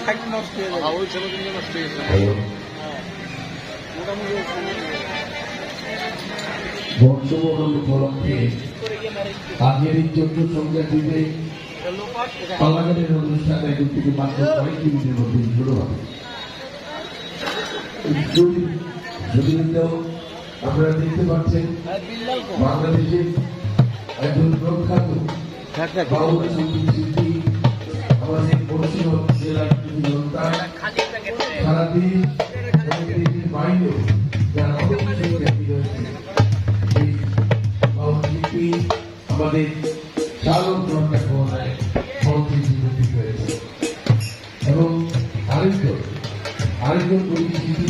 থাকলে নষ্ট হয়ে যাবে। ওই ছেলে কিন্তু নষ্ট হয়ে গেছে মোটামুটি। বর্ষবরণ উপলক্ষে আজকের এই যোগ্য সংখ্যা দিতে পার্লামেন্টের অনুষ্ঠানে থেকে মাত্র কয়েক মিনিটের মধ্যে শুরু হবে। আপনারা দেখতে পাচ্ছেন বাংলাদেশে একজন প্রখ্যাত বাউল সঙ্গীত শিল্পী আমাদের বরিশাল জেলার সারা দেশ এবং দেশের বাইরেও যারা অনেক খ্যাতি রয়েছে এই বাউল শিল্পী আমাদের চালক ঘন্টা কোনায় মন্ত্রী জীবনী হয়েছে এবং আরেকজন পরিচিতি